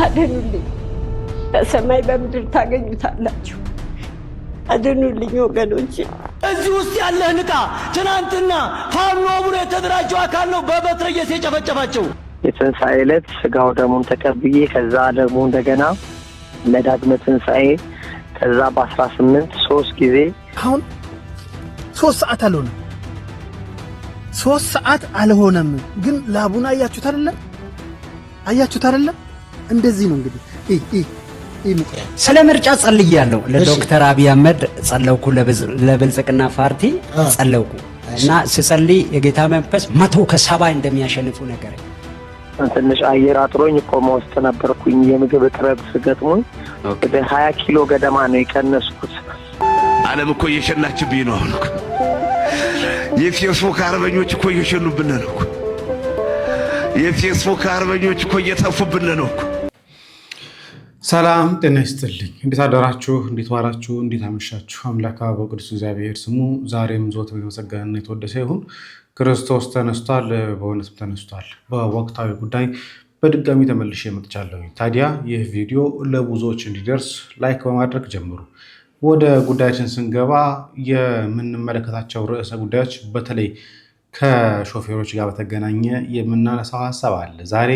አድኑልኝ በሰማይ በምድር ታገኙታላችሁ አድኑልኝ ወገኖቼ እዚህ ውስጥ ያለ ንቃ ትናንትና ፋኖ ብሎ የተደራጀው አካል ነው በበትር እየጨፈጨፋቸው የትንሣኤ ዕለት ስጋው ደሙን ተቀብዬ ከዛ ደግሞ እንደገና ለዳግመ ትንሣኤ ከዛ በ18 3 ጊዜ አሁን 3 ሰዓት አልሆነም 3 ሰዓት አልሆነም ግን ላቡና አያችሁት አይደለ እንደዚህ ነው እንግዲህ ስለ ምርጫ ጸልያለሁ ለዶክተር አብይ አህመድ ጸለውኩ ለብልጽግና ፓርቲ ጸለውኩ እና ስጸልይ የጌታ መንፈስ 170 እንደሚያሸንፉ ነገር ትንሽ አየር አጥሮኝ ቆሞ ውስጥ ነበርኩኝ የምግብ እጥረት ገጥሞኝ ወደ 20 ኪሎ ገደማ ነው የቀነስኩት ዓለም እኮ እየሸናችብኝ ነው አሁን የፌስቡክ አርበኞች እኮ እየሸኑብን ነው የፌስቡክ አርበኞች እኮ እየተፉብን ነው ሰላም ጤና ይስጥልኝ እንዴት አደራችሁ እንዴት ዋላችሁ እንዴት አመሻችሁ አምላክ በቅዱስ እግዚአብሔር ስሙ ዛሬም ዘወትር የተመሰገነና የተወደሰ ይሁን ክርስቶስ ተነስቷል በእውነትም ተነስቷል በወቅታዊ ጉዳይ በድጋሚ ተመልሼ መጥቻለሁ ታዲያ ይህ ቪዲዮ ለብዙዎች እንዲደርስ ላይክ በማድረግ ጀምሩ ወደ ጉዳያችን ስንገባ የምንመለከታቸው ርዕሰ ጉዳዮች በተለይ ከሾፌሮች ጋር በተገናኘ የምናነሳው ሐሳብ አለ ዛሬ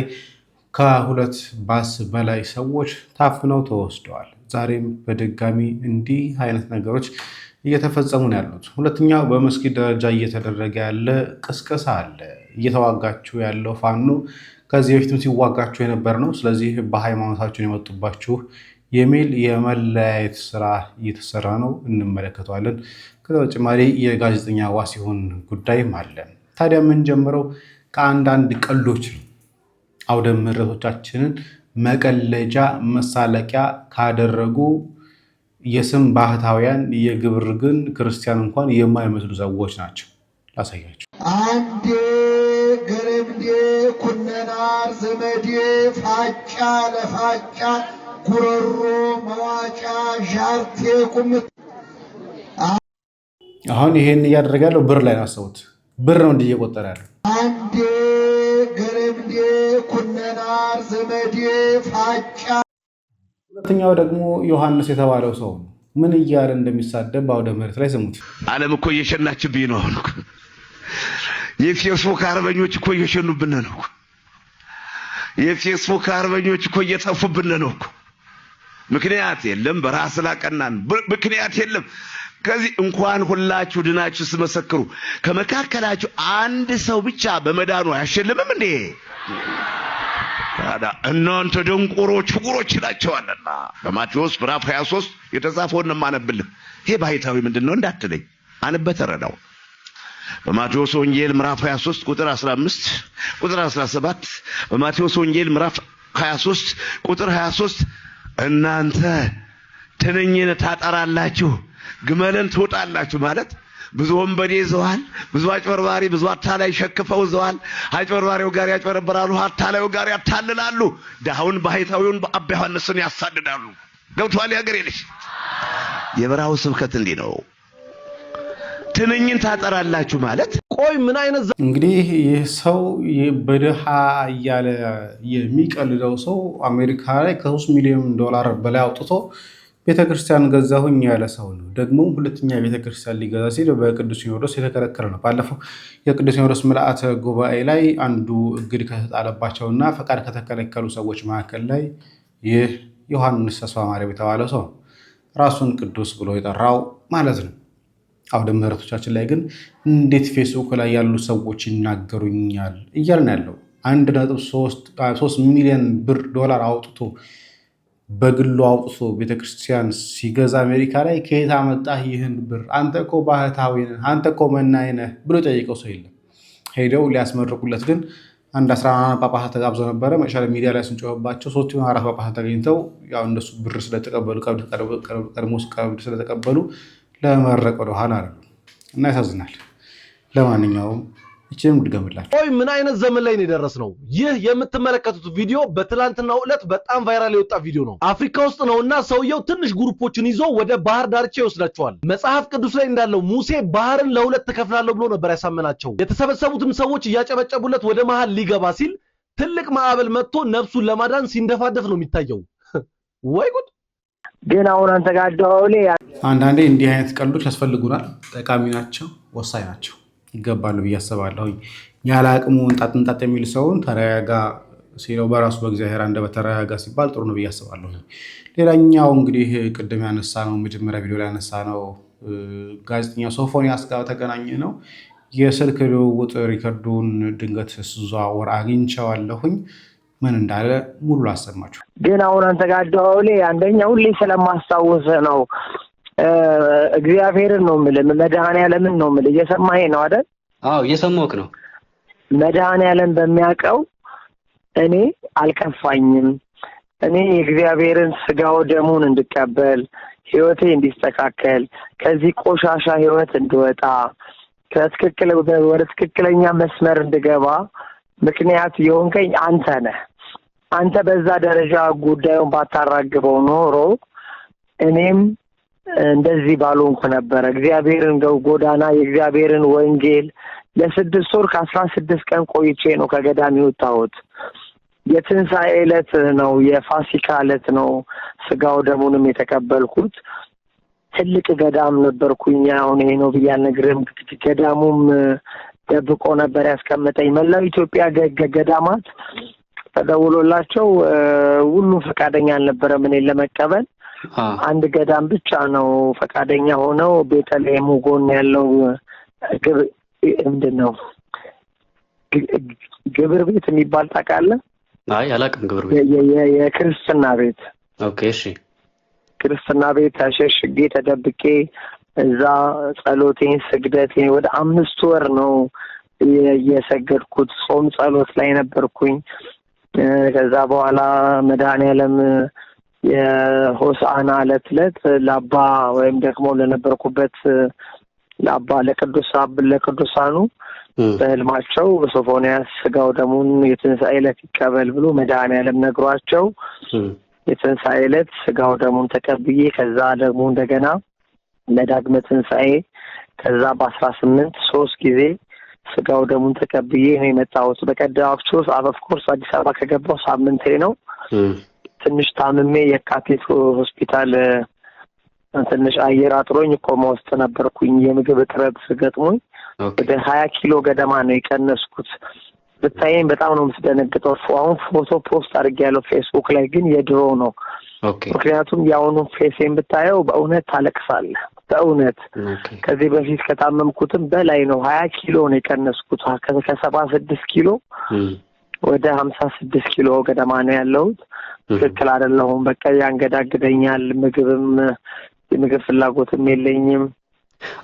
ከሁለት ባስ በላይ ሰዎች ታፍነው ተወስደዋል ዛሬም በድጋሚ እንዲህ አይነት ነገሮች እየተፈጸሙ ነው ያሉት ሁለተኛው በመስጊድ ደረጃ እየተደረገ ያለ ቅስቀሳ አለ እየተዋጋችሁ ያለው ፋኖ ከዚህ በፊትም ሲዋጋችሁ የነበር ነው ስለዚህ በሃይማኖታችሁ የመጡባችሁ የሚል የመለያየት ስራ እየተሰራ ነው እንመለከተዋለን ከተጨማሪ የጋዜጠኛ ዋሲሁን ጉዳይም አለ ታዲያ ምን ጀምረው ከአንዳንድ ቀልዶች ነው አውደ ምሕረቶቻችንን መቀለጃ መሳለቂያ ካደረጉ የስም ባህታውያን የግብር ግን ክርስቲያን እንኳን የማይመስሉ ሰዎች ናቸው ላሳያችሁ አንዴ ገረምዴ ኩነናር ዘመዴ ፋጫ ለፋጫ ጉረሮ መዋጫ ዣርቴ ቁምት አሁን ይሄን እያደረገ ያለው ብር ላይ አሰውት ብር ነው እንደየቆጠረ ያለው አንዴ ገረምዴ ኩነናር ዘመዴ ፋጫ ሁለተኛው ደግሞ ዮሐንስ የተባለው ሰው ምን እያለ እንደሚሳደብ አውደ ምሕረት ላይ ስሙት ዓለም እኮ እየሸናችብኝ ነው አሁን የፌስቡክ አርበኞች እኮ እየሸኑብን ነው የፌስቡክ አርበኞች እኮ እየተፉብን ነው ምክንያት የለም በራስ ላቀናን ምክንያት የለም ከዚህ እንኳን ሁላችሁ ድናችሁ ስመሰክሩ ከመካከላችሁ አንድ ሰው ብቻ በመዳኑ ያሸልምም እንዴ ታዲያ እናንተ ደንቆሮች ጉሮች ናቸውና በማቴዎስ ምዕራፍ 23 የተጻፈውን ማነብልህ ይሄ ባይታዊ ምንድነው እንዳትለኝ አንበተረዳው በማቴዎስ ወንጌል ምዕራፍ 23 ቁጥር 15 ቁጥር 17 በማቴዎስ ወንጌል ምዕራፍ 23 ቁጥር 23 እናንተ ትንኝን ታጠራላችሁ ግመልን ትወጣላችሁ ማለት ብዙ ወንበዴ ይዘዋል ብዙ አጭበርባሪ ብዙ አታላይ ሸክፈው ይዘዋል አጭበርባሪው ጋር ያጭበረብራሉ አታላዩ ጋር ያታልላሉ ዳውን ባይታዊውን በአባ ዮሐንስን ያሳድዳሉ ገብቷል ያገሬ ልጅ የበራው ስብከት እንዲህ ነው ትንኝን ታጠራላችሁ ማለት ቆይ ምን አይነት እንግዲህ ይህ ሰው በደሃ እያለ የሚቀልደው ሰው አሜሪካ ላይ ከ3 ሚሊዮን ዶላር በላይ አውጥቶ ቤተክርስቲያን ገዛሁኝ ያለ ሰው ነው ደግሞ ሁለተኛ ቤተክርስቲያን ሊገዛ ሲል በቅዱስ ሲኖዶስ የተከለከለ ነው ባለፈው የቅዱስ ሲኖዶስ ምልአተ ጉባኤ ላይ አንዱ እግድ ከተጣለባቸውና ፈቃድ ከተከለከሉ ሰዎች መካከል ላይ ይህ ዮሐንስ ተስፋ ማርያም የተባለው ሰው ራሱን ቅዱስ ብሎ የጠራው ማለት ነው አውደ ምሕረቶቻችን ላይ ግን እንዴት ፌስቡክ ላይ ያሉ ሰዎች ይናገሩኛል እያልን ያለው 1.3 ሚሊዮን ዶላር አውጥቶ በግሉ አውጥቶ ቤተክርስቲያን ሲገዛ አሜሪካ ላይ ከየት አመጣህ ይህን ብር አንተ እኮ ባህታዊ ነህ አንተ እኮ መናኝ ነህ ብሎ ጠይቀው ሰው የለም ሄደው ሊያስመርቁለት ግን አንድ 14 ጳጳሳት ተጋብዘው ነበረ መጨረሻ ሚዲያ ላይ ስንጮህባቸው 3 እና 4 ጳጳሳት ተገኝተው ያው እንደሱ ብር ስለተቀበሉ ቀድሞ ስለተቀበሉ ለመረቅ ወደ ኋላ አሉ እና ያሳዝናል ለማንኛውም እቺም ድገምላችሁ ቆይ ምን አይነት ዘመን ላይ ነው የደረስነው ይህ የምትመለከቱት ቪዲዮ በትላንትናው ዕለት በጣም ቫይራል የወጣ ቪዲዮ ነው አፍሪካ ውስጥ ነውና ሰውየው ትንሽ ግሩፖችን ይዞ ወደ ባህር ዳርቻ ይወስዳቸዋል መጽሐፍ ቅዱስ ላይ እንዳለው ሙሴ ባህርን ለሁለት ተከፍላለሁ ብሎ ነበር ያሳመናቸው የተሰበሰቡትም ሰዎች እያጨበጨቡለት ወደ መሃል ሊገባ ሲል ትልቅ ማዕበል መጥቶ ነፍሱን ለማዳን ሲንደፋደፍ ነው የሚታየው። ወይ ጉድ! ግን አሁን አንተ ጋር ደውሌ አንዳንዴ እንዲህ አይነት ቀልዶች ያስፈልጉናል። ጠቃሚ ናቸው፣ ወሳኝ ናቸው፣ ይገባሉ ብዬ አስባለሁ። ያለ አቅሙ እንጣጥ የሚል ሰውን ተረጋጋ ሲለው በራሱ በእግዚአብሔር አንደበት ተረጋጋ ሲባል ጥሩ ነው ብዬ አስባለሁ። ሌላኛው እንግዲህ ቅድም ያነሳ ነው መጀመሪያ ቪዲዮ ላይ ያነሳ ነው ጋዜጠኛ ሶፎንያስ ጋር ተገናኘ ነው የስልክ ልውውጥ ሪከርዱን ድንገት ስዘዋወር አግኝቼዋለሁኝ። ምን እንዳለ ሙሉ ላሰማችሁ። ግን አሁን አንተ ጋር ደውሌ አንደኛ ሁሌ ስለማስታውስ ነው እግዚአብሔርን ነው የምልህ፣ መድኃኔዓለምን ነው የምልህ። እየሰማኸኝ ነው አይደል? አዎ እየሰማሁህ ነው። መድኃኔዓለም በሚያውቀው እኔ አልከፋኝም። እኔ የእግዚአብሔርን ስጋው ደሙን እንድቀበል ህይወቴ እንዲስተካከል ከዚህ ቆሻሻ ህይወት እንድወጣ ወደ ትክክለኛ መስመር እንድገባ ምክንያት የሆንከኝ አንተ ነህ። አንተ በዛ ደረጃ ጉዳዩን ባታራግበው ኖሮ እኔም እንደዚህ ባልሆንኩ ነበር። እግዚአብሔርን ጎዳና የእግዚአብሔርን ወንጌል ለ6 ወር ከ16 ቀን ቆይቼ ነው ከገዳም የወጣሁት። የትንሣኤ ዕለት ነው፣ የፋሲካ ዕለት ነው ስጋው ደሙንም የተቀበልኩት። ትልቅ ገዳም ነበርኩኝ። አሁን ይሄ ነው ብዬ አልነግርህም። ገዳሙም ደብቆ ነበር ያስቀመጠኝ። መላው ኢትዮጵያ ገዳማት ተደውሎላቸው ሁሉም ፈቃደኛ አልነበረም እኔን ለመቀበል። አንድ ገዳም ብቻ ነው ፈቃደኛ ሆነው ቤተልሔም ጎን ያለው ምንድን ነው ግብር ቤት የሚባል ታውቃለህ? አይ አላውቅም። ግብር ቤት የክርስትና ቤት። ኦኬ እሺ። ክርስትና ቤት ተሸሽጌ ተደብቄ እዛ ጸሎቴን ስግደቴን ወደ 5 ወር ነው የሰገድኩት። ጾም ጸሎት ላይ ነበርኩኝ። ከዛ በኋላ መድኃኔዓለም የሆሳዕና ዕለት ለአባ ወይም ደግሞ ለነበርኩበት ለአባ ለቅዱሳኑ በህልማቸው ሶፎንያስ ስጋው ደሙን የትንሣኤ ዕለት ይቀበል ብሎ መድኃኔዓለም ነግሯቸው የትንሣኤ ዕለት ስጋው ደሙን ተቀብዬ ከዛ ደግሞ እንደገና ለዳግመ ትንሣኤ ከዛ በ18 3 ጊዜ ስጋው ደሙን ተቀብዬ ነው የመጣሁት። በቀዳማቸው ኦፍኮርስ አዲስ አበባ ከገባው ሳምንቴ ነው። ትንሽ ታምሜ የካቲት ሆስፒታል ትንሽ አየር አጥሮኝ ኮማ ውስጥ ነበርኩኝ። የምግብ እጥረት ገጥሞኝ ወደ 20 ኪሎ ገደማ ነው የቀነስኩት። ብታየኝ በጣም ነው የምትደነግጠው። አሁን ፎቶ ፖስት አድርጌያለሁ ፌስቡክ ላይ፣ ግን የድሮ ነው። ምክንያቱም የአሁኑ ፌሴን ብታየው በእውነት ታለቅሳለህ። በእውነት ከዚህ በፊት ከታመምኩትም በላይ ነው። 20 ኪሎ ነው የቀነስኩት። ከ76 ኪሎ ወደ 56 ኪሎ ገደማ ነው ያለሁት። ትክክል አይደለሁም። በቃ ያንገዳግደኛል። የምግብ ፍላጎትም የለኝም።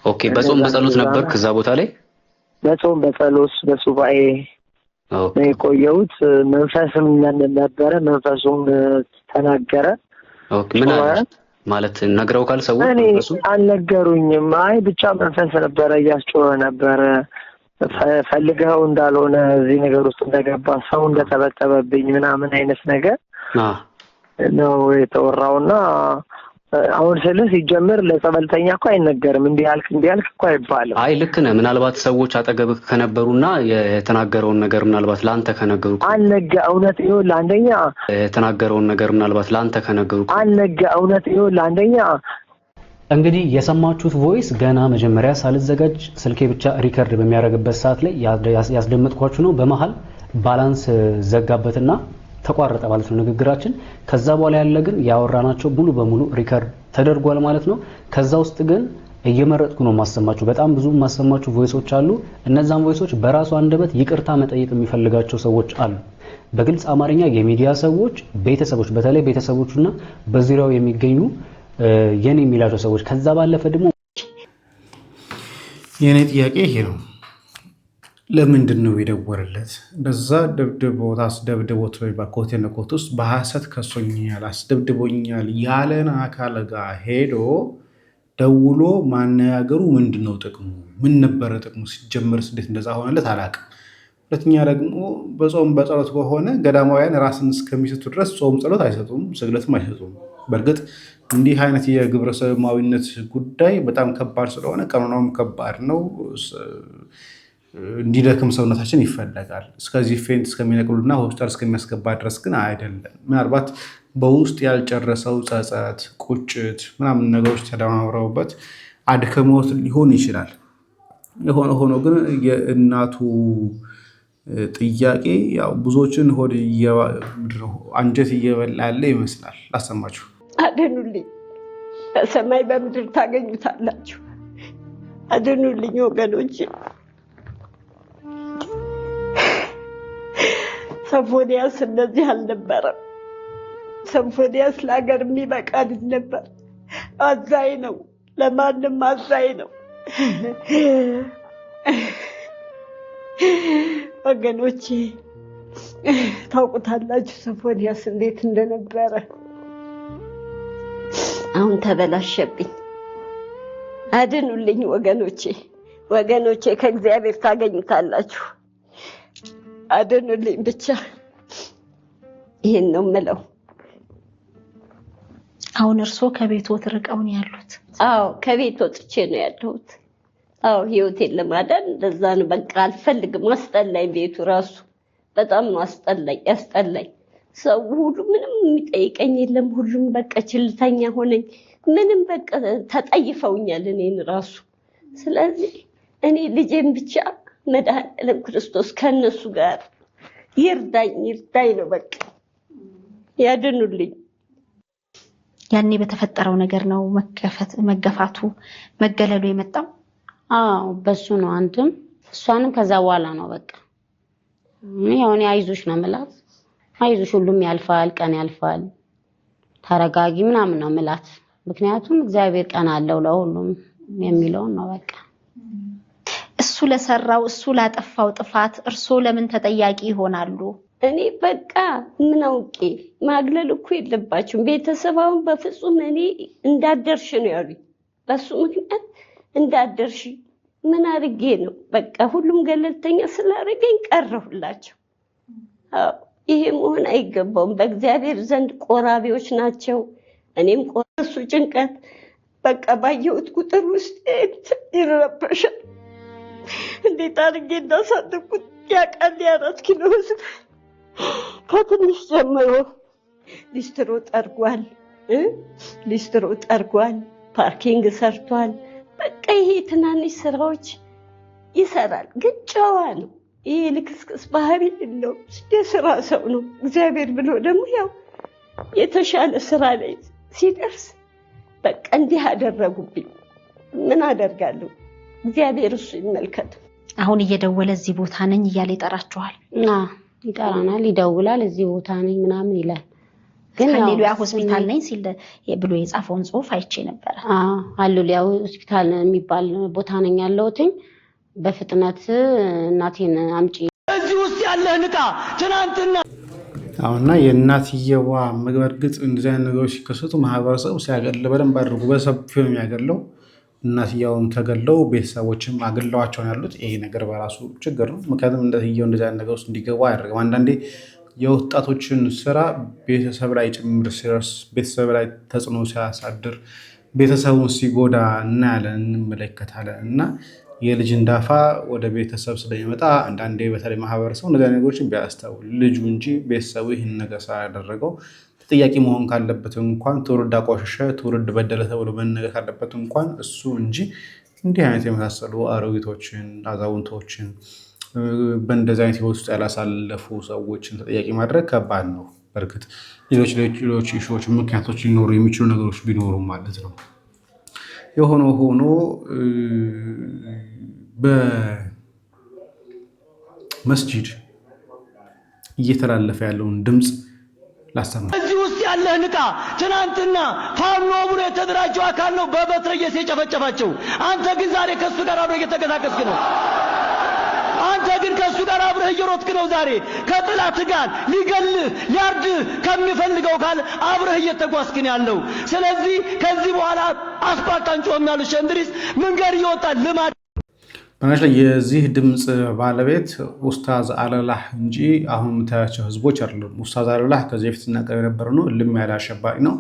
ኦኬ። በጾም በጸሎት ነበር ከዛ ቦታ ላይ በጾም በጸሎት በሱባኤ ነው የቆየሁት። መንፈስም ነበረ። መንፈሱም ተናገረ። ኦኬ። ምን ማለት ነግረው ካል ሰው መንፈሱ አልነገሩኝም። አይ ብቻ መንፈስ ነበረ፣ እያስጮኸ ነበረ። ፈልገው እንዳልሆነ እዚህ ነገር ውስጥ እንደገባ ሰው እንደተበጠበብኝ ምናምን አይነት ነገር ነው የተወራውና አሁን ስለዚህ ሲጀምር ለጸበልተኛ እኮ አይነገርም። እንዲህ ያልክ እኮ አይባልም። አይ ልክ ነህ። ምናልባት ሰዎች አጠገብህ ከነበሩና የተናገረውን ነገር ምናልባት ላንተ ከነገሩ እውነት ይሁን ለአንደኛ የተናገረውን ነገር ምናልባት ላንተ ከነገሩ እውነት ይሁን ለአንደኛ እንግዲህ የሰማችሁት ቮይስ ገና መጀመሪያ ሳልዘጋጅ ስልኬ ብቻ ሪከርድ በሚያደርግበት ሰዓት ላይ ያስደመጥኳችሁ ነው። በመሃል ባላንስ ዘጋበትና ተቋረጠ ማለት ነው ንግግራችን። ከዛ በኋላ ያለ ግን ያወራናቸው ሙሉ በሙሉ ሪከርድ ተደርጓል ማለት ነው። ከዛ ውስጥ ግን እየመረጥኩ ነው ማሰማችሁ። በጣም ብዙ ማሰማችሁ ቮይሶች አሉ። እነዛን ቮይሶች በራሱ አንደበት ይቅርታ መጠየቅ የሚፈልጋቸው ሰዎች አሉ። በግልጽ አማርኛ የሚዲያ ሰዎች፣ ቤተሰቦች፣ በተለይ ቤተሰቦቹና በዙሪያው የሚገኙ የኔ የሚላቸው ሰዎች። ከዛ ባለፈ ደግሞ የኔ ጥያቄ ይሄ ነው። ለምንድን ነው የደወረለት? እንደዛ ደብድቦት አስደብድቦት በኮቴና ኮት ውስጥ በሐሰት ከሶኛል አስደብድቦኛል ያለን አካል ጋር ሄዶ ደውሎ ማነጋገሩ ምንድን ነው ጥቅሙ? ምን ነበረ ጥቅሙ? ሲጀመርስ እንዴት እንደዛ ሆነለት አላውቅም። ሁለተኛ ደግሞ በጾም በጸሎት ከሆነ ገዳማውያን ራስን እስከሚሰጡ ድረስ ጾም ጸሎት አይሰጡም፣ ስግደትም አይሰጡም። በእርግጥ እንዲህ አይነት የግብረ ሰዶማዊነት ጉዳይ በጣም ከባድ ስለሆነ ቀኖናውም ከባድ ነው። እንዲደክም ሰውነታችን ይፈለጋል። እስከዚህ ፌንት እስከሚነቅሉና ሆስፒታል እስከሚያስገባ ድረስ ግን አይደለም። ምናልባት በውስጥ ያልጨረሰው ጸጸት፣ ቁጭት ምናምን ነገሮች ተደማምረውበት አድክመውት ሊሆን ይችላል። የሆነ ሆኖ ግን የእናቱ ጥያቄ ያው ብዙዎችን ሆድ አንጀት እየበላ ያለ ይመስላል። ላሰማችሁ። አድኑልኝ፣ በሰማይ በምድር ታገኙታላችሁ። አድኑልኝ ወገኖች። ሶፎንያስ እንደዚህ አልነበረም። ሶፎንያስ ለሀገር የሚበቃ ልጅ ነበር። አዛኝ ነው፣ ለማንም አዛኝ ነው። ወገኖቼ ታውቁታላችሁ ሶፎንያስ እንዴት እንደነበረ። አሁን ተበላሸብኝ። አድኑልኝ ወገኖቼ፣ ወገኖቼ ከእግዚአብሔር ታገኙታላችሁ። አድኑልኝ ብቻ፣ ይሄን ነው የምለው። አሁን እርሶ ከቤትዎት ርቀው ነው ያሉት? አዎ ከቤት ወጥቼ ነው ያለሁት። አዎ ህይወቴን ለማዳን እንደዛ ነው። በቃ አልፈልግም፣ አስጠላኝ። ቤቱ ራሱ በጣም ነው ያስጠላኝ። ሰው ሁሉ ምንም የሚጠይቀኝ የለም። ሁሉም በቃ ችልተኛ ሆነኝ። ምንም በቃ ተጠይፈውኛል እኔን ራሱ። ስለዚህ እኔ ልጄን ብቻ መድኃኔዓለም ክርስቶስ ከነሱ ጋር ይርዳኝ ነው በቃ። ያድኑልኝ። ያኔ በተፈጠረው ነገር ነው መገፋቱ መገለሉ የመጣው? አዎ በሱ ነው። አንድም እሷንም ከዛ በኋላ ነው በቃ ያው እኔ አይዞሽ ነው የምላት። አይዞሽ ሁሉም ያልፋል፣ ቀን ያልፋል፣ ተረጋጊ ምናምን ነው የምላት። ምክንያቱም እግዚአብሔር ቀን አለው ለሁሉም የሚለው ነው በቃ። እሱ ለሰራው እሱ ላጠፋው ጥፋት እርሶ ለምን ተጠያቂ ይሆናሉ? እኔ በቃ ምን አውቄ ማግለል እኮ የለባችሁም። ቤተሰባውን በፍጹም እኔ እንዳደርሽ ነው ያሉኝ። በሱ ምክንያት እንዳደርሽ ምን አድርጌ ነው በቃ ሁሉም ገለልተኛ ስላደረገኝ ቀረሁላቸው። ይሄ መሆን አይገባውም። በእግዚአብሔር ዘንድ ቆራቢዎች ናቸው። እኔም ቆረሱ ጭንቀት በቃ ባየሁት ቁጥር ውስጥ ይረበሻል። እንዴት አድርጌ እንዳሳደግኩት ያቃል። 4 ኪሎ ህዝብ ከትንሽ ጀምሮ ሊስትሮ ጠርጓል፣ ፓርኪንግ ሰርቷል። በቃ ይሄ ትናንሽ ስራዎች ይሰራል። ግን ጨዋ ነው። ይሄ ልክስክስ ባህሪ የለው። የስራ ሰው ነው። እግዚአብሔር ብሎ ደግሞ ያው የተሻለ ስራ ላይ ሲደርስ በቃ እንዲህ አደረጉብኝ። ምን አደርጋለሁ? እግዚአብሔር እሱ ይመልከት። አሁን እየደወለ እዚህ ቦታ ነኝ እያለ ይጠራችኋል? ይጠራናል፣ ይደውላል። እዚህ ቦታ ነኝ ምናምን ይላል። ግን ሃሌሉያ ሆስፒታል ነኝ ሲል ብሎ የጻፈውን ጽሑፍ አይቼ ነበር። ሃሌሉያ ሆስፒታል የሚባል ቦታ ነኝ ያለሁትኝ። በፍጥነት እናቴን አምጪ። እዚህ ውስጥ ያለህን ዕቃ ትናንትና አሁንና የእናትየዋ መግበርግጥ እንደዚህ አይነት ነገሮች ሲከሰቱ ማህበረሰቡ ሲያገል በደንብ አድርጎ በሰፊው ነው የሚያገለው። እናትየውም ተገለው ቤተሰቦችም አግለዋቸው ያሉት። ይሄ ነገር በራሱ ችግር ነው። ምክንያቱም እንደዚህ አይነት ነገር ውስጥ እንዲገቡ አያደርግም። አንዳንዴ የወጣቶችን ስራ ቤተሰብ ላይ ጭምር ሲደርስ ቤተሰብ ላይ ተጽዕኖ ሲያሳድር ቤተሰቡን ሲጎዳ እናያለን፣ እንመለከታለን። እና የልጅ እንዳፋ ወደ ቤተሰብ ስለሚመጣ አንዳንዴ በተለይ ማህበረሰቡ እንደዚህ ነገሮችን ቢያስተውል ልጁ እንጂ ቤተሰቡ ይህን ነገር ስላደረገው ተጠያቂ መሆን ካለበት እንኳን ትውልድ አቋሸሸ፣ ትውልድ በደለ ተብሎ መነገር ካለበት እንኳን እሱ እንጂ እንዲህ አይነት የመሳሰሉ አሮጊቶችን፣ አዛውንቶችን በእንደዚህ አይነት ህይወት ውስጥ ያላሳለፉ ሰዎችን ተጠያቂ ማድረግ ከባድ ነው። በእርግጥ ሌሎች ኢሹዎች ምክንያቶች ሊኖሩ የሚችሉ ነገሮች ቢኖሩ ማለት ነው። የሆነ ሆኖ በመስጂድ እየተላለፈ ያለውን ድምፅ ላሰማ። እዚህ ውስጥ ያለህን ዕቃ ትናንትና ፋኖ ብሎ የተደራጀው አካል ነው በበትረ እየጨፈጨፋቸው። አንተ ግን ዛሬ ከሱ ጋር አብረህ እየተንቀሳቀስክ ነው። አንተ ግን ከሱ ጋር አብረህ እየሮጥክ ነው። ዛሬ ከጥላት ጋር ሊገልህ ሊያርድህ ከሚፈልገው ካል አብረህ እየተጓዝክ ነው ያለው። ስለዚህ ከዚህ በኋላ አስፓልት አንጮህም ያሉት ሸንድሪስ መንገድ እየወጣ ልማድ በነገራችን ላይ የዚህ ድምፅ ባለቤት ኡስታዝ አለላህ እንጂ አሁን የምታያቸው ህዝቦች አይደሉም። ኡስታዝ አለላህ ከዚህ በፊት ሲናገር የነበረ ነው። እልም ያለ አሸባሪ ነው።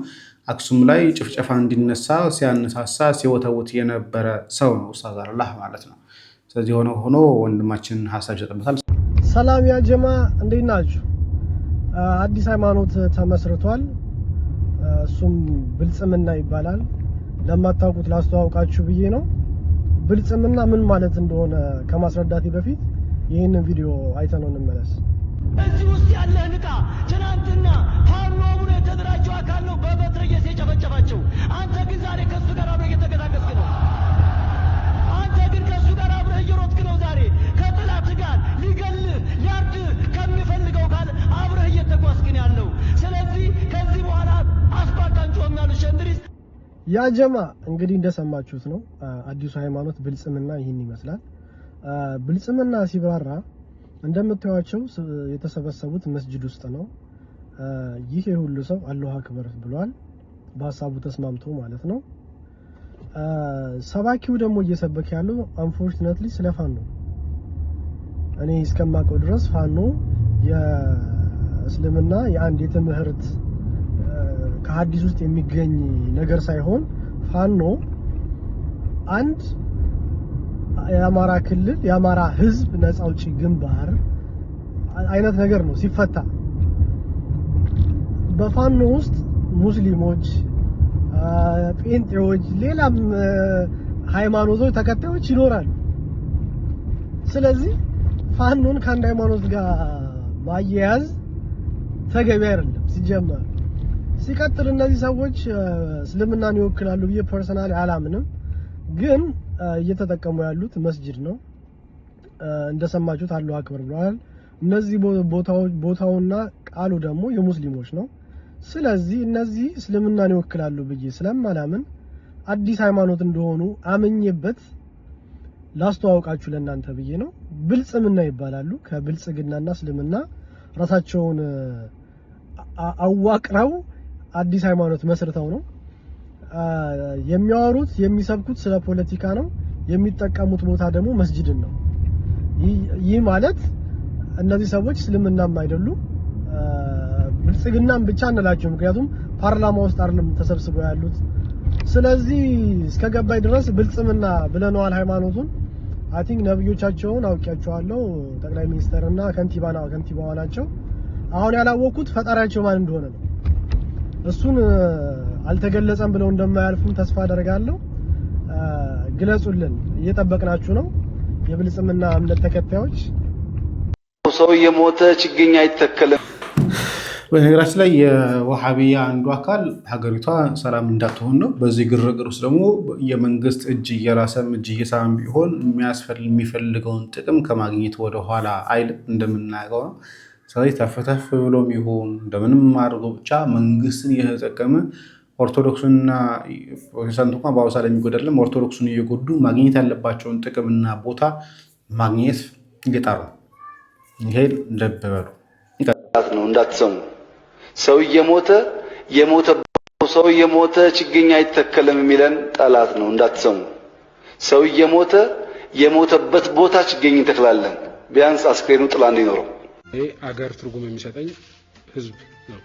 አክሱም ላይ ጭፍጨፋ እንዲነሳ ሲያነሳሳ ሲወተውት የነበረ ሰው ነው ኡስታዝ አለላህ ማለት ነው። ስለዚህ ሆኖ ወንድማችን ሐሳብ ይሰጥበታል። ሰላም ያ ጀማ እንዴት ናችሁ? አዲስ ሃይማኖት ተመስርቷል። እሱም ብልጽምና ይባላል። ለማታውቁት ላስተዋውቃችሁ ብዬ ነው። ብልጽምና ምን ማለት እንደሆነ ከማስረዳቴ በፊት ይህንን ቪዲዮ አይተነው እንመለስ። እዚህ ውስጥ ያለህ ንቃ። ትናንትና ፋኖ ብሎ የተደራጀው አካል ነው በበትረ የጨፈጨፋቸው። አንተ ግን ዛሬ ከሱ ጋር አብረህ እየተገዛገዝክ ነው። አንተ ግን ከሱ ጋር አብረህ እየሮጥክ ነው። ዛሬ ከጥላት ጋር ሊገልህ ሊያርድህ ከሚፈልገው ጋር አብረህ እየተጓዝክ ነው ያለው። ስለዚህ ከዚህ በኋላ አስባካንጮም ያሉ ሸንድሪስ ያ ጀማ እንግዲህ እንደሰማችሁት ነው። አዲሱ ሃይማኖት ብልጽምና ይህን ይመስላል። ብልጽምና ሲብራራ እንደምታዩቸው የተሰበሰቡት መስጂድ ውስጥ ነው። ይህ የሁሉ ሰው አላሁ አክበር ብሏል፣ በሐሳቡ ተስማምቶ ማለት ነው። ሰባኪው ደግሞ እየሰበከ ያለው አንፎርቹኔትሊ ስለ ፋኖ ነው። እኔ እስከማውቀው ድረስ ፋኖ የእስልምና የአንድ የትምህርት ከሐዲስ ውስጥ የሚገኝ ነገር ሳይሆን ፋኖ አንድ የአማራ ክልል የአማራ ህዝብ ነፃ አውጪ ግንባር አይነት ነገር ነው። ሲፈታ በፋኖ ውስጥ ሙስሊሞች፣ ጴንጤዎች፣ ሌላም ሃይማኖቶች ተከታዮች ይኖራሉ። ስለዚህ ፋኖን ከአንድ ሃይማኖት ጋር ማያያዝ ተገቢ አይደለም ሲጀመር። ሲቀጥል እነዚህ ሰዎች እስልምናን ይወክላሉ ብዬ ፐርሰናሊ አላምንም፣ ግን እየተጠቀሙ ያሉት መስጂድ ነው። እንደሰማችሁት አላሁ አክበር ብለዋል። እነዚህ ቦታውና ቃሉ ደግሞ የሙስሊሞች ነው። ስለዚህ እነዚህ እስልምናን ይወክላሉ ብዬ ስለማላምን አዲስ ሃይማኖት እንደሆኑ አመኘበት ላስተዋውቃችሁ ለእናንተ ብዬ ነው። ብልጽምና ይባላሉ። ከብልጽግናና እስልምና ራሳቸውን አዋቅረው አዲስ ሃይማኖት መስርተው ነው የሚያወሩት። የሚሰብኩት ስለ ፖለቲካ ነው። የሚጠቀሙት ቦታ ደግሞ መስጂድን ነው። ይህ ማለት እነዚህ ሰዎች እስልምናም አይደሉም ብልጽግናም ብቻ እንላቸው፣ ምክንያቱም ፓርላማ ውስጥ አይደለም ተሰብስበው ያሉት። ስለዚህ እስከገባይ ድረስ ብልጽምና ብለነዋል ሃይማኖቱን። አይ ቲንክ ነብዮቻቸውን አውቂያቸዋለሁ። ጠቅላይ ሚኒስተርና ከንቲባዋ ናቸው። አሁን ያላወቁት ፈጣሪያቸው ማን እንደሆነ ነው። እሱን አልተገለጸም ብለው እንደማያልፉም ተስፋ አደርጋለሁ። ግለጹልን፣ እየጠበቅናችሁ ነው። የብልጽምና እምነት ተከታዮች ሰው የሞተ ችግኝ አይተከልም። በነገራችን ላይ የዋሃቢያ አንዱ አካል ሀገሪቷ ሰላም እንዳትሆን ነው። በዚህ ግርግር ውስጥ ደግሞ የመንግስት እጅ እየራሰም እጅ እየሳም ቢሆን የሚፈልገውን ጥቅም ከማግኘት ወደኋላ አይልም እንደምናውቀው ነው። ስለዚህ ተፈተፍ ብሎም ይሁን እንደምንም አድርጎ ብቻ መንግስትን እየተጠቀመ ኦርቶዶክሱንና ፕሮቴስታንቱ እንኳን በአውሳ ላይ የሚጎደልም ኦርቶዶክሱን እየጎዱ ማግኘት ያለባቸውን ጥቅምና ቦታ ማግኘት እየጣሩ ይሄ ልብ በሉ ነው። እንዳትሰሙ ሰው የሞተ ችግኝ አይተከልም የሚለን ጠላት ነው። እንዳትሰሙ ሰው የሞተበት ቦታ ችግኝ እንተክላለን፣ ቢያንስ አስክሬኑ ጥላ እንዲኖረው። ይሄ አገር ትርጉም የሚሰጠኝ ህዝብ ነው።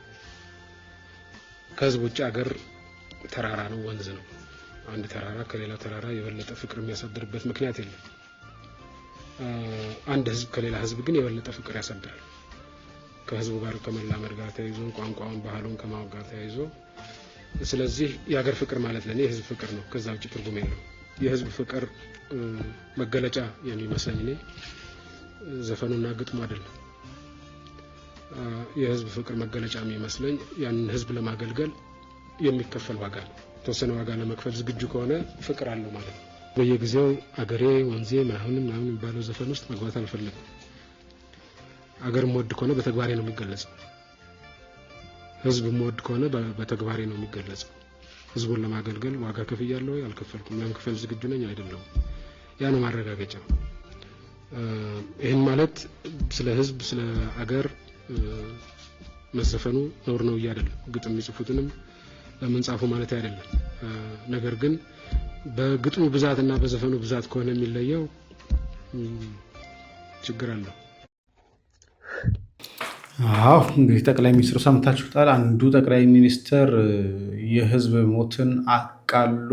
ከህዝብ ውጭ አገር ተራራ ነው፣ ወንዝ ነው። አንድ ተራራ ከሌላ ተራራ የበለጠ ፍቅር የሚያሳድርበት ምክንያት የለም። አንድ ህዝብ ከሌላ ህዝብ ግን የበለጠ ፍቅር ያሳድራል። ከህዝቡ ጋር ከመላመድ ጋር ተያይዞ ቋንቋውን፣ ባህሉን ከማወቅ ጋር ተያይዞ። ስለዚህ የሀገር ፍቅር ማለት ለኔ የህዝብ ፍቅር ነው። ከዛ ውጭ ትርጉም የለው። የህዝብ ፍቅር መገለጫ የሚመስለኝ እኔ ዘፈኑና ግጥሙ አይደለም። የህዝብ ፍቅር መገለጫ የሚመስለኝ ያንን ህዝብ ለማገልገል የሚከፈል ዋጋ ነው። ተወሰነ ዋጋ ለመክፈል ዝግጁ ከሆነ ፍቅር አለው ማለት ነው። በየጊዜው አገሬ ወንዜ ምናምን የሚባለው ዘፈን ውስጥ መግባት አልፈልግም። አገር ሞድ ከሆነ በተግባሬ ነው የሚገለጸው። ህዝብ ሞድ ከሆነ በተግባሬ ነው የሚገለጸው። ህዝቡን ለማገልገል ዋጋ ከፍያለሁ፣ አልከፈልኩም፣ ለመክፈል ዝግጁ ነኝ አይደለም። ያ ነው ማረጋገጫ። ይሄን ማለት ስለ ህዝብ ስለ አገር መዘፈኑ ነውር ነው አይደለም። ግጥም የሚጽፉትንም ለምን ጻፉ ማለት አይደለም። ነገር ግን በግጥሙ ብዛትና በዘፈኑ ብዛት ከሆነ የሚለየው ችግር አለው። አዎ እንግዲህ ጠቅላይ ሚኒስትሩ ሰምታችሁታል። አንዱ ጠቅላይ ሚኒስትር የህዝብ ሞትን አቃሎ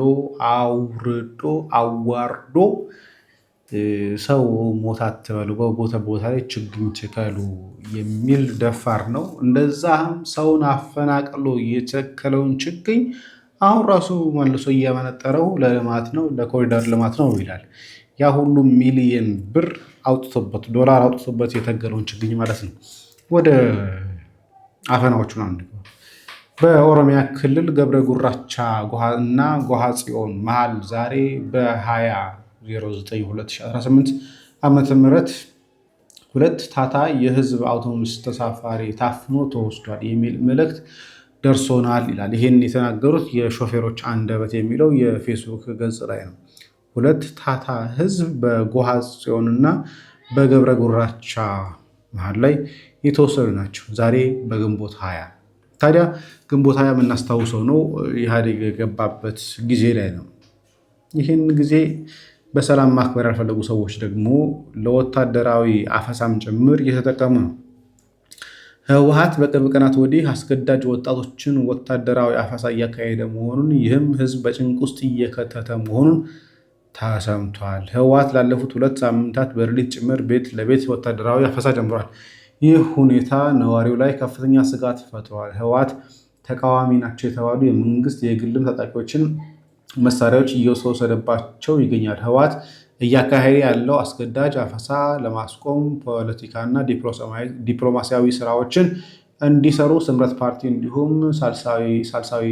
አውርዶ አዋርዶ ሰው ሞት አትበሉ፣ ቦታ ላይ ችግኝ ትከሉ የሚል ደፋር ነው። እንደዛም ሰውን አፈናቅሎ የተከለውን ችግኝ አሁን ራሱ መልሶ እያመነጠረው ለልማት ነው፣ ለኮሪደር ልማት ነው ይላል። ያ ሁሉ ሚሊየን ብር አውጥቶበት ዶላር አውጥቶበት የተከለውን ችግኝ ማለት ነው። ወደ አፈናዎቹ ነው። በኦሮሚያ ክልል ገብረ ጉራቻ እና ጎሃ ጽዮን መሃል ዛሬ በ20/09/2018 ዓመተ ምህረት 2 ታታ የህዝብ አውቶቡስ ተሳፋሪ ታፍኖ ተወስዷል የሚል መልእክት ደርሶናል ይላል። ይህን የተናገሩት የሾፌሮች አንደበት የሚለው የፌስቡክ ገጽ ላይ ነው። 2 ታታ ህዝብ በጎሃ ጽዮንና በገብረ ጉራቻ መሃል ላይ የተወሰዱ ናቸው። ዛሬ በግንቦት 20 ታዲያ ግንቦት 20 የምናስታውሰው ነው ኢህአዴግ የገባበት ጊዜ ላይ ነው። ይህን ጊዜ በሰላም ማክበር ያልፈለጉ ሰዎች ደግሞ ለወታደራዊ አፈሳም ጭምር እየተጠቀሙ ነው። ህወሓት በቅርብ ቀናት ወዲህ አስገዳጅ ወጣቶችን ወታደራዊ አፈሳ እያካሄደ መሆኑን፣ ይህም ህዝብ በጭንቅ ውስጥ እየከተተ መሆኑን ተሰምቷል። ህወሓት ላለፉት 2 ሳምንታት በሌሊት ጭምር ቤት ለቤት ወታደራዊ አፈሳ ጀምሯል። ይህ ሁኔታ ነዋሪው ላይ ከፍተኛ ስጋት ፈጥሯል። ህወሓት ተቃዋሚ ናቸው የተባሉ የመንግስት የግልም ታጣቂዎችን መሳሪያዎች እየወሰደባቸው ይገኛል። ህወሓት እያካሄደ ያለው አስገዳጅ አፈሳ ለማስቆም ፖለቲካና ዲፕሎማሲያዊ ስራዎችን እንዲሰሩ ስምረት ፓርቲ እንዲሁም ሳልሳዊ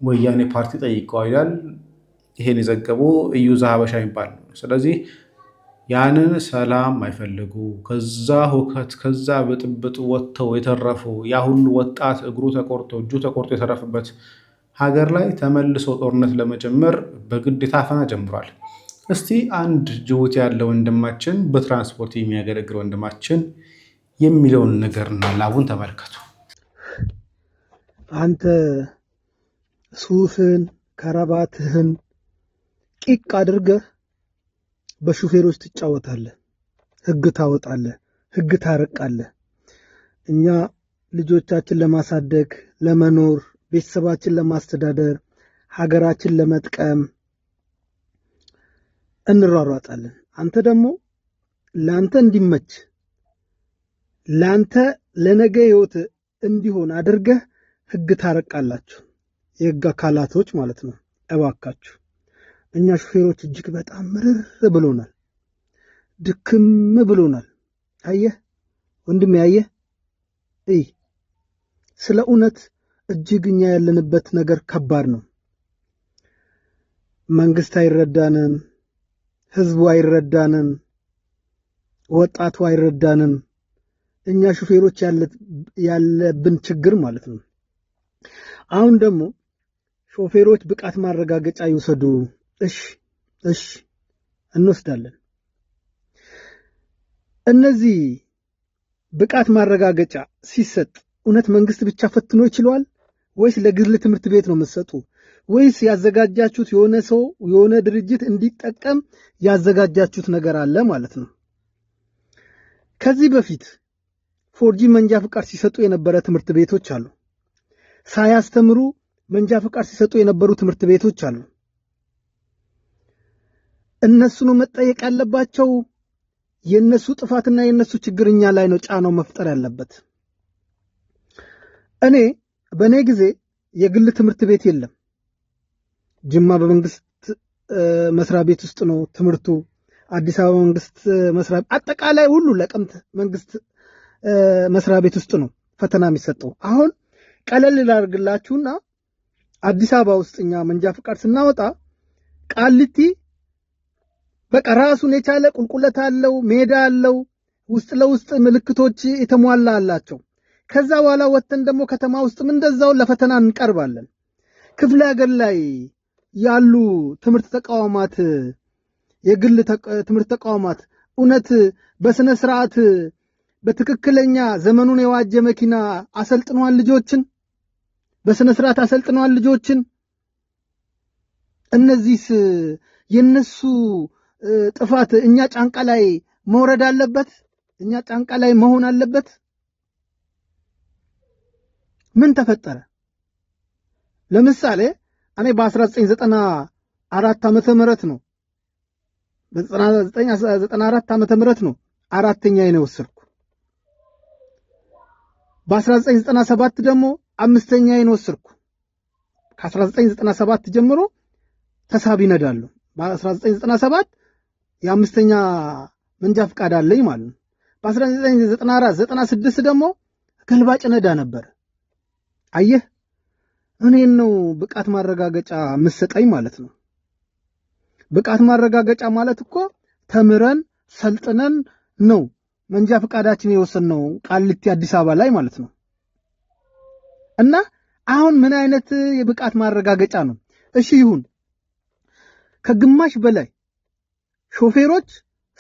ወያኔ ፓርቲ ጠይቀዋል ይላል። ይሄን የዘገቡ እዩዛ ሀበሻ ይባል። ስለዚህ ያንን ሰላም አይፈልጉ ከዛ ሁከት ከዛ ብጥብጥ ወጥተው የተረፉ ያ ሁሉ ወጣት እግሩ ተቆርጦ እጁ ተቆርጦ የተረፈበት ሀገር ላይ ተመልሶ ጦርነት ለመጀመር በግዴታ አፈና ጀምሯል። እስቲ አንድ ጅቡቲ ያለ ወንድማችን በትራንስፖርት የሚያገለግል ወንድማችን የሚለውን ነገርና ላቡን ተመልከቱ። አንተ ሱፍን ከረባትህን ቂቅ አድርገህ በሹፌሮች ትጫወታለህ፣ ህግ ታወጣለህ፣ ህግ ታረቃለህ። እኛ ልጆቻችን ለማሳደግ ለመኖር ቤተሰባችን ለማስተዳደር ሀገራችን ለመጥቀም እንሯሯጣለን። አንተ ደግሞ ላንተ እንዲመች ላንተ ለነገ ህይወት እንዲሆን አድርገህ ህግ ታረቃላችሁ፣ የህግ አካላቶች ማለት ነው። እባካችሁ እኛ ሹፌሮች እጅግ በጣም ምርር ብሎናል፣ ድክም ብሎናል። አየህ ወንድሜ፣ አየህ ስለ እውነት እጅግ እኛ ያለንበት ነገር ከባድ ነው። መንግስት አይረዳንም፣ ህዝቡ አይረዳንም፣ ወጣቱ አይረዳንም። እኛ ሹፌሮች ያለብን ችግር ማለት ነው። አሁን ደግሞ ሾፌሮች ብቃት ማረጋገጫ ይወሰዱ። እሺ እንወስዳለን። እነዚህ ብቃት ማረጋገጫ ሲሰጥ እውነት መንግስት ብቻ ፈትኖ ይችላል ወይስ ለግል ትምህርት ቤት ነው የምትሰጡ? ወይስ ያዘጋጃችሁት የሆነ ሰው የሆነ ድርጅት እንዲጠቀም ያዘጋጃችሁት ነገር አለ ማለት ነው? ከዚህ በፊት ፎርጂ መንጃ ፍቃድ ሲሰጡ የነበረ ትምህርት ቤቶች አሉ። ሳያስተምሩ መንጃ ፍቃድ ሲሰጡ የነበሩ ትምህርት ቤቶች አሉ። እነሱ ነው መጠየቅ ያለባቸው። የነሱ ጥፋትና የነሱ ችግር እኛ ላይ ነው ጫናው መፍጠር ያለበት። በኔ ጊዜ የግል ትምህርት ቤት የለም። ጅማ በመንግስት መስሪያ ቤት ውስጥ ነው ትምህርቱ። አዲስ አበባ መንግስት መስሪያ አጠቃላይ ሁሉ ለቀምት መንግስት መስሪያ ቤት ውስጥ ነው ፈተና የሚሰጠው። አሁን ቀለል ላድርግላችሁና አዲስ አበባ ውስጥ እኛ መንጃ ፍቃድ ስናወጣ ቃሊቲ በቃ ራሱን የቻለ ቁልቁለት አለው፣ ሜዳ አለው፣ ውስጥ ለውስጥ ምልክቶች የተሟላ አላቸው። ከዛ በኋላ ወጥተን ደግሞ ከተማ ውስጥም እንደዛው ለፈተና እንቀርባለን። ክፍለ ሀገር ላይ ያሉ ትምህርት ተቋማት የግል ትምህርት ተቋማት እውነት በስነ ስርዓት በትክክለኛ ዘመኑን የዋጀ መኪና አሰልጥኗል ልጆችን? በስነ ስርዓት አሰልጥኗል ልጆችን? እነዚህስ የነሱ ጥፋት እኛ ጫንቃ ላይ መውረድ አለበት? እኛ ጫንቃ ላይ መሆን አለበት? ምን ተፈጠረ? ለምሳሌ እኔ በ1994 ዓመተ ምህረት ነው በ1994 ዓመተ ምህረት ነው አራተኛዬን ወሰድኩ። በ1997 ደግሞ አምስተኛዬን ወሰድኩ። ከ1997 ጀምሮ ተሳቢ ነዳለሁ። በ1997 የአምስተኛ መንጃ ፍቃድ አለኝ ማለት ነው። በ1994 96 ደግሞ ገልባጭ ነዳ ነበር። አየህ እኔን ነው ብቃት ማረጋገጫ መስጠኝ ማለት ነው። ብቃት ማረጋገጫ ማለት እኮ ተምረን ሰልጥነን ነው መንጃ ፍቃዳችን የወሰነው ቃሊቲ አዲስ አበባ ላይ ማለት ነው። እና አሁን ምን አይነት የብቃት ማረጋገጫ ነው? እሺ ይሁን ከግማሽ በላይ ሾፌሮች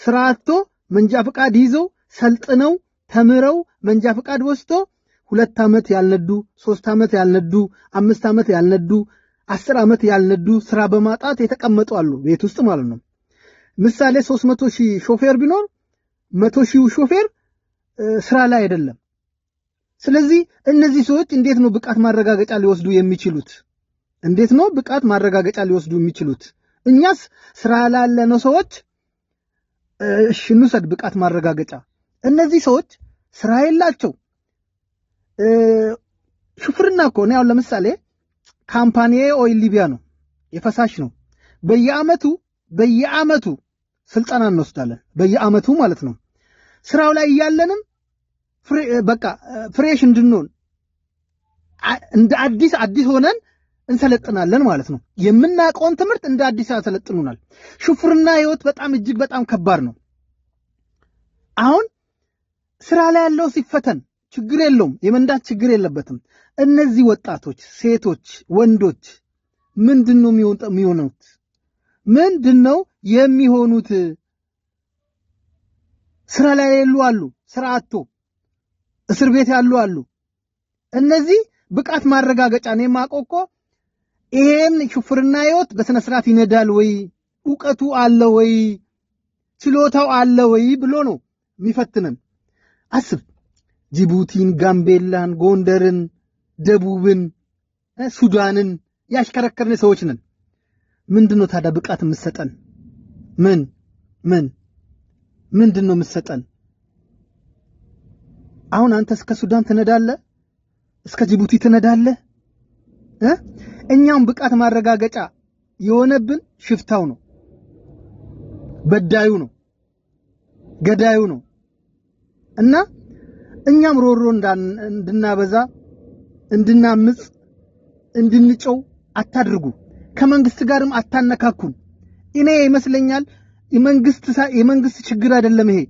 ስራ አጥቶ መንጃ ፍቃድ ይዘው ሰልጥነው ተምረው መንጃ ፍቃድ ወስዶ 2 ዓመት ያልነዱ 3 ዓመት ያልነዱ 5 ዓመት ያልነዱ 10 ዓመት ያልነዱ ስራ በማጣት የተቀመጡ አሉ ቤት ውስጥ ማለት ነው። ምሳሌ 300,000 ሾፌር ቢኖር 100,000 ሾፌር ስራ ላይ አይደለም። ስለዚህ እነዚህ ሰዎች እንዴት ነው ብቃት ማረጋገጫ ሊወስዱ የሚችሉት? እንዴት ነው ብቃት ማረጋገጫ ሊወስዱ የሚችሉት? እኛስ ስራ ላይ ያለነው ሰዎች እሺ እንውሰድ ብቃት ማረጋገጫ። እነዚህ ሰዎች ስራ የላቸው ሹፍርና እኮ ነው። ያው ለምሳሌ ካምፓኒ ኦይል ሊቢያ ነው የፈሳሽ ነው። በየአመቱ ስልጠና እንወስዳለን በየአመቱ ማለት ነው። ስራው ላይ ያለንም በቃ ፍሬሽ እንድንሆን እንደ አዲስ ሆነን እንሰለጥናለን ማለት ነው። የምናውቀውን ትምህርት እንደ አዲስ ያሰለጥኑናል። ሹፍርና ህይወት በጣም እጅግ በጣም ከባድ ነው። አሁን ስራ ላይ ያለው ሲፈተን ችግር የለውም፣ የመንዳት ችግር የለበትም። እነዚህ ወጣቶች፣ ሴቶች፣ ወንዶች ምንድነው የሚሆኑት? ምንድነው የሚሆኑት? ስራ ላይ ያሉ አሉ፣ ስራ አጥቶ እስር ቤት ያሉ አሉ። እነዚህ ብቃት ማረጋገጫ ነው የማቆቆ ይሄን ሹፍርና ህይወት በስነ ስርዓት ይነዳል ወይ ዕውቀቱ አለ ወይ ችሎታው አለ ወይ ብሎ ነው የሚፈትነን። አስብ ጅቡቲን፣ ጋምቤላን፣ ጎንደርን፣ ደቡብን፣ ሱዳንን ያሽከረከርን ሰዎች ነን። ምንድነው ታዲያ ብቃት የምትሰጠን? ምንድነው የምትሰጠን? አሁን አንተ እስከ ሱዳን ትነዳለህ፣ እስከ ጅቡቲ ትነዳለህ። እኛም ብቃት ማረጋገጫ የሆነብን ሽፍታው ነው፣ በዳዩ ነው፣ ገዳዩ ነው። እና እኛም ሮሮ እንድናበዛ እንድናምጽ እንድንጨው አታድርጉ። ከመንግስት ጋርም አታነካኩን። እኔ ይመስለኛል የመንግስት ችግር አይደለም ይሄ።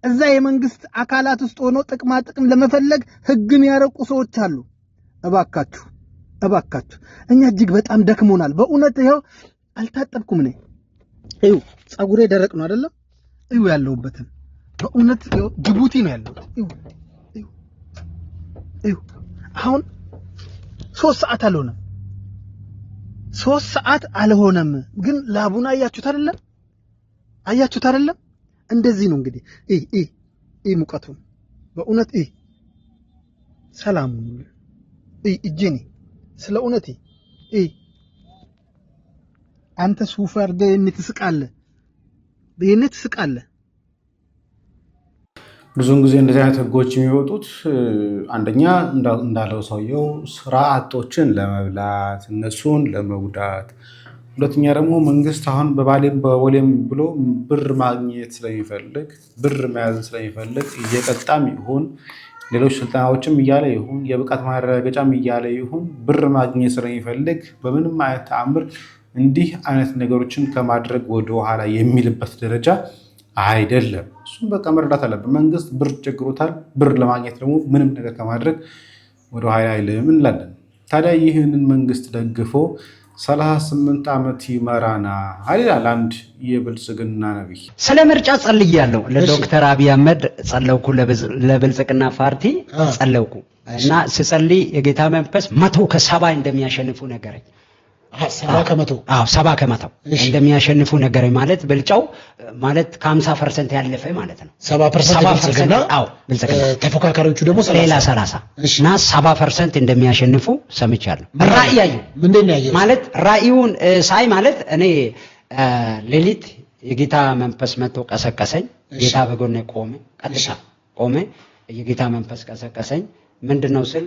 እዛ የመንግስት አካላት ውስጥ ሆኖ ጥቅማ ጥቅም ለመፈለግ ህግን ያረቁ ሰዎች አሉ። እባካችሁ እኛ እጅግ በጣም ደክሞናል በእውነት። ይሄው አልታጠብኩም ነኝ። እዩ ጸጉሬ ደረቅ ነው አይደለም? እዩ ያለውበትን በእውነት ጅቡቲ ነው ያለው። እዩ አሁን 3 ሰዓት አልሆነም። 3 ሰዓት አልሆነም፣ ግን ላቡና አያችሁት አይደለም? እንደዚህ ነው እንግዲህ። ሙቀቱን በእውነት ሰላም እጄኔ ስለ እውነት አንተ ሱፍ አድርገህ ትስቃለህ። ብዙውን ጊዜ እንደዚህ አይነት ህጎች የሚወጡት አንደኛ እንዳለው ሰውየው ስራ አጦችን ለመብላት እነሱን ለመጉዳት፣ ሁለተኛ ደግሞ መንግስት አሁን በቦሌም ብሎ ብር ማግኘት ስለሚፈልግ ብር መያዝ ስለሚፈልግ እየቀጣም ይሁን ሌሎች ስልጣናዎችም እያለ ይሁን የብቃት ማረጋገጫም እያለ ይሁን ብር ማግኘት ስለሚፈልግ በምንም አይነት ተአምር እንዲህ አይነት ነገሮችን ከማድረግ ወደ ኋላ የሚልበት ደረጃ አይደለም። እሱም በቃ መረዳት አለበት። መንግስት ብር ቸግሮታል። ብር ለማግኘት ደግሞ ምንም ነገር ከማድረግ ወደ ኋላ አይልም እንላለን። ታዲያ ይህንን መንግስት ደግፎ 38 ዓመት ይመራና አይላል አንድ የብልጽግና ነብይ። ስለ ምርጫ ጸልያለሁ። ለዶክተር አብይ አህመድ ጸለውኩ፣ ለብልጽግና ፓርቲ ጸለውኩ እና ስጸልይ የጌታ መንፈስ 100 ከ70 እንደሚያሸንፉ ነገረኝ። 70 ከመቶ እንደሚያሸንፉ ነገረኝ። ማለት ብልጫው ማለት ከ50% ያለፈ ማለት ነው። 70% አዎ፣ ብልጽግና ተፎካካሪዎቹ ደግሞ ሌላ 30 እና 70% እንደሚያሸንፉ ሰምቻለሁ። ራእያዩ ምንድነው ያየው? ማለት ራእዩን ሳይ ማለት እኔ ሌሊት የጌታ መንፈስ መጥቶ ቀሰቀሰኝ። ጌታ በጎኔ ቆመ፣ ቀጥታ ቆመ። የጌታ መንፈስ ቀሰቀሰኝ። ምንድነው ስል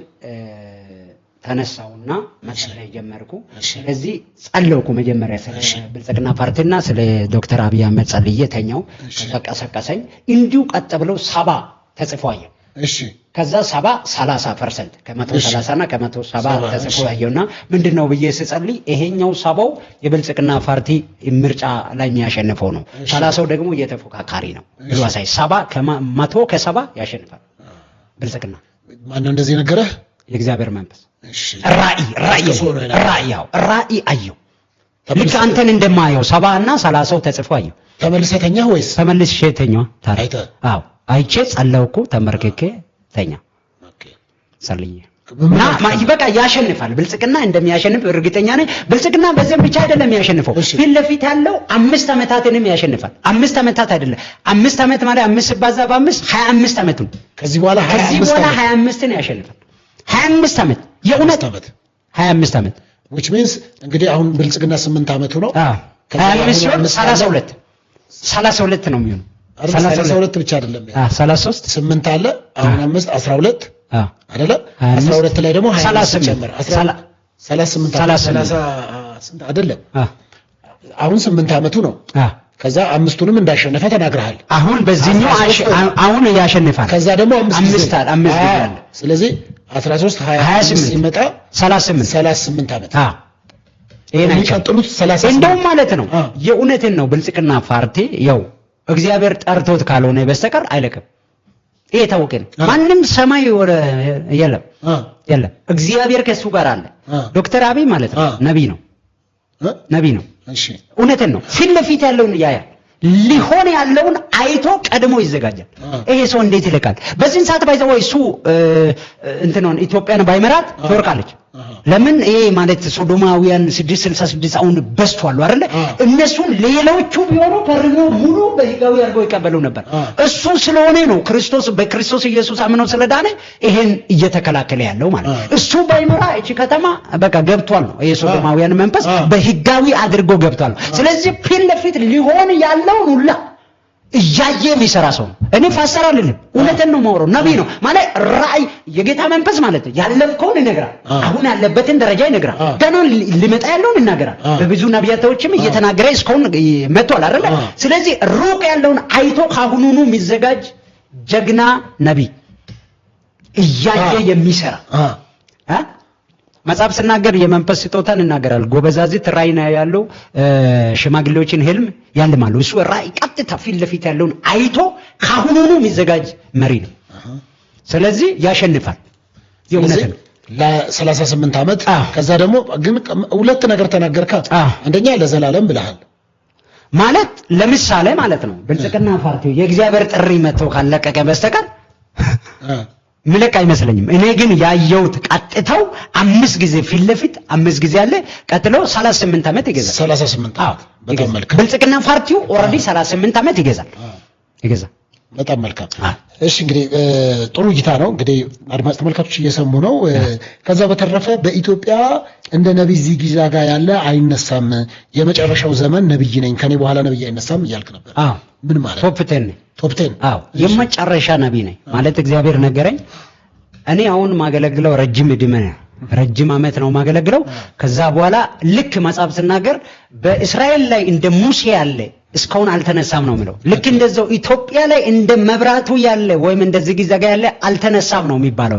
ተነሳውና መጸለይ ጀመርኩ። ስለዚህ ጸለይኩ መጀመሪያ ስለ ብልጽግና ፓርቲና ስለ ዶክተር አብይ አህመድ ጸልዬ ተኛው። ቀሰቀሰኝ። እንዲሁ ቀጥ ብለው 70 ተጽፏል። እሺ ከዛ 30% ከ130 እና ከ170 ተጽፎ ያየውና ምንድነው ብዬ ስጸልይ ይሄኛው 70 የብልጽግና ፓርቲ ምርጫ ላይ የሚያሸንፈው ነው፣ 30 ደግሞ የተፎካካሪ ነው ብሎ አሳይ። 70 ከ100 ከ70 ያሸንፋል ብልጽግና። ማን ነው እንደዚህ ነገረህ? የእግዚአብሔር መንፈስ። እሺ ራእይ አየሁ። ልክ አንተን እንደማየው 70 እና 30 ተጽፎ አየሁ። ተመልሰተኛ ወይስ ተመልሰተኛ? ታዲያ አዎ አይቼ ጸለይኩ፣ ተመርክኬ ተኛ። ጸልዬ በቃ ያሸንፋል ብልጽግና እንደሚያሸንፍ እርግጠኛ ነኝ። ብልጽግና በዚህም ብቻ አይደለም ያሸንፈው፣ ፊት ለፊት ያለው 5 ዓመታትንም ያሸንፋል። 5 ዓመታት አይደለም 5 ዓመት ማለት 5 ሲባዛ በ5 25 ዓመት ነው። ከዚህ በኋላ 25ን ያሸንፋል። 25 ዓመት የእውነት 25 ዓመት which means እንግዲህ አሁን ብልጽግና 8 ዓመቱ ነው። 25 32 ነው የሚሆነው። 32 ብቻ አይደለም 33 8 አለ አሁን 5 12 አይደለ? 12 ላይ ደግሞ 28 ጨመረ 38 ስንት አይደለም? አሁን 8 ዓመቱ ነው። ከዛ አምስቱንም እንዳሸነፈ ተናግረሃል። አሁን በዚህኛው አሁን ያሸንፋል። ከዛ ደግሞ 5 አለ። ስለዚህ 13 28 ሲመጣ 38 ዓመት ይሄን አይቀጥሉት 30 እንደውም ማለት ነው። የእውነትን ነው ብልጽግና ፓርቲ ያው እግዚአብሔር ጠርቶት ካልሆነ በስተቀር አይለቅም። ይሄ ታውቀ ነው። ማንም ሰማይ ወረ የለም እግዚአብሔር ከሱ ጋር አለ። ዶክተር አብይ ማለት ነው ነብይ ነው። እሺ እውነትን ነው። ፊት ለፊት ያለውን ያያል። ሊሆን ያለውን አይቶ ቀድሞ ይዘጋጃል። ይሄ ሰው እንዴት ይልቃል? በዚህ ሰዓት ባይዘው እሱ እንትነውን ኢትዮጵያን ባይመራት ትወርቃለች። ለምን ይሄ ማለት ሶዶማውያን 666 አሁን በስቷል አይደል? እነሱን ሌሎቹ ቢሆኑ ፈርሞ ሙሉ በህጋዊ አድርገው ይቀበሉ ነበር። እሱ ስለሆነ ነው በክርስቶስ ኢየሱስ አምነው ስለዳነ ይሄን እየተከላከለ ያለው ማለት። እሱ ባይመራ እቺ ከተማ በቃ ገብቷል ነው። ይሄ ሶዶማውያን መንፈስ በህጋዊ አድርጎ ገብቷል። ስለዚህ ፊት ለፊት ሊሆን ያለውን ሁላ እያየ የሚሰራ ሰው እኔ ፋሰር አይደለም፣ እውነትን ነው የማወራው። ነብይ ነው ማለት ራእይ የጌታ መንፈስ ማለት ያለፍከውን ይነግራል፣ አሁን ያለበትን ደረጃ ይነግራል፣ ገና ሊመጣ ያለውን ይናገራል። በብዙ ነቢያቶችም እየተናገረ እስካሁን መጥቷል አይደል? ስለዚህ ሩቅ ያለውን አይቶ ካሁኑኑ የሚዘጋጅ ጀግና ነብይ እያየ የሚሰራ መጽሐፍ ስናገር የመንፈስ ስጦታን እናገራል። ጎበዛዝት ራእይ ነው ያለው፣ ሽማግሌዎችን ህልም ያልማሉ። እሱ ራእይ ቀጥታ ፊት ለፊት ያለውን አይቶ ካሁኑኑ የሚዘጋጅ መሪ ነው። ስለዚህ ያሸንፋል። የእውነት ነው። ለ38 ዓመት ከዛ ደግሞ ግን ሁለት ነገር ተናገርካ። አንደኛ ለዘላለም ብለሃል ማለት ለምሳሌ ማለት ነው። ብልጽግና ፓርቲው የእግዚአብሔር ጥሪ መጥቶ ካለቀቀ በስተቀር ምለቅ አይመስለኝም። እኔ ግን ያየሁት ቀጥታው 5 ጊዜ ፊት ለፊት 5 ጊዜ አለ። ቀጥሎ 38 ዓመት ይገዛል። 38 ዓመት በጣም መልካም። ብልጽግና ፓርቲው ኦልሬዲ 38 ዓመት ይገዛል። በጣም መልካም። እሺ እንግዲህ ጥሩ እይታ ነው። እንግዲህ አድማጭ ተመልካቾች እየሰሙ ነው። ከዛ በተረፈ በኢትዮጵያ እንደ ነብይ ዚጊዛጋ ያለ አይነሳም፣ የመጨረሻው ዘመን ነብይ ነኝ፣ ከኔ በኋላ ነብይ አይነሳም እያልክ ነበር። ምን ማለት? ቶፕ 10 አዎ የመጨረሻ ነብይ ነኝ ማለት እግዚአብሔር ነገረኝ። እኔ አሁን ማገለግለው ረጅም ዓመት ነው ማገለግለው። ከዛ በኋላ ልክ መጽሐፍ ስናገር በእስራኤል ላይ እንደ ሙሴ ያለ እስካሁን አልተነሳም ነው የሚለው። ልክ እንደዛው ኢትዮጵያ ላይ እንደ መብራቱ ያለ ወይም እንደ ዚጊዛጋ ያለ አልተነሳም ነው የሚባለው።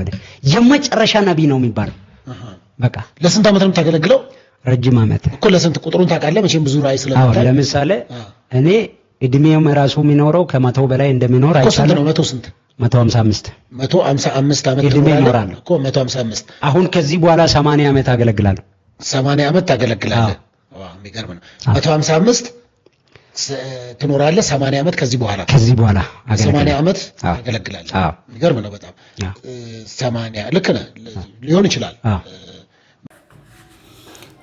የመጨረሻ ነብይ ነው የሚባለው። በቃ ለስንት ዓመት ነው የምታገለግለው? ረጅም ዓመት እኮ። ለስንት ቁጥሩን ታውቃለህ? መቼም ብዙ ራእይ ስለምታይ። ለምሳሌ እኔ እድሜው ራሱ የሚኖረው ከ100 በላይ እንደሚኖር አይቻልም። ነው 100 ስንት? 155 ዓመት እድሜ ይኖራል እኮ 155። አሁን ከዚህ በኋላ 80 ዓመት አገለግላለሁ። 80 ዓመት ታገለግላለህ? ዋው የሚገርም ነው። 155 ትኖራለህ። 80 ዓመት ከዚህ በኋላ 80 ዓመት ታገለግላለህ። የሚገርም ነው በጣም 80 ልክ ነህ። ሊሆን ይችላል።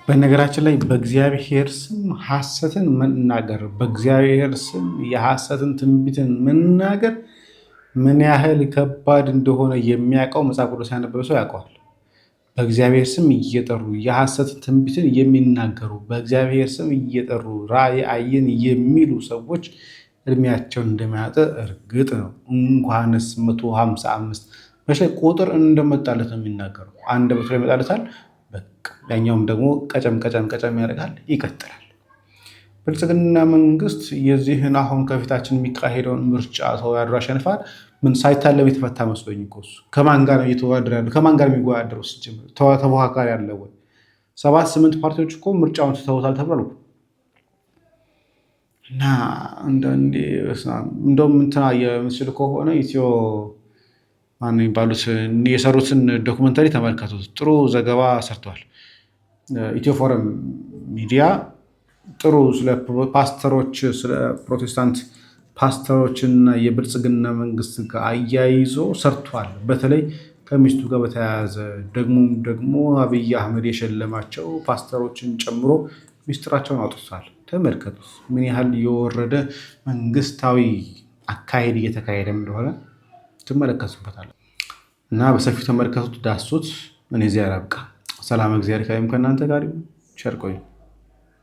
በነገራችን ላይ በእግዚአብሔር ስም ሐሰትን መናገር፣ በእግዚአብሔር ስም የሐሰትን ትንቢትን መናገር ምን ያህል ከባድ እንደሆነ የሚያውቀው መጽሐፍ ቅዱስ ያነበበ ሰው ያውቀዋል። በእግዚአብሔር ስም እየጠሩ የሐሰት ትንቢትን የሚናገሩ በእግዚአብሔር ስም እየጠሩ ራእይ አየን የሚሉ ሰዎች እድሜያቸውን እንደሚያጠር እርግጥ ነው። እንኳንስ 155 በሸይ ቁጥር እንደመጣለት ነው የሚናገረው። አንድ በትሮ ይመጣለታል፣ በቃ ያኛውም ደግሞ ቀጨም ያደርጋል፣ ይቀጥላል። ብልጽግና መንግስት የዚህን አሁን ከፊታችን የሚካሄደውን ምርጫ ተወዳድሮ ያሸንፋል። ምን ሳይታለም የተፈታ መስሎኝ እኮ እሱ ከማን ጋር ነው እየተወዳደረ ያለው? ከማን ጋር የሚወዳደረው? ሲጀምር ተፎካካሪ ያለ ወይ? 7-8 ፓርቲዎች እኮ ምርጫውን ትተውታል ተብሏል እኮ። እና አንዳንዴ እንደውም እንትና የምስል ከሆነ ኢትዮ ማን የሚባሉት የሰሩትን ዶክመንተሪ ተመልከቱት። ጥሩ ዘገባ ሰርተዋል። ኢትዮ ፎረም ሚዲያ ጥሩ ስለ ፓስተሮች ስለ ፕሮቴስታንት ፓስተሮችና የብልጽግና መንግስት ጋር አያይዞ ሰርቷል። በተለይ ከሚስቱ ጋር በተያያዘ ደግሞ አብይ አህመድ የሸለማቸው ፓስተሮችን ጨምሮ ሚስጥራቸውን አውጥቷል። ተመልከቱት ምን ያህል የወረደ መንግስታዊ አካሄድ እየተካሄደ እንደሆነ ትመለከቱበታል። እና በሰፊው ተመልከቱት፣ ዳሱት። እኔ እዚያ ያላብቃ። ሰላም እግዚአብሔር ከእናንተ ጋር ይሁን። ቸር ቆዩ።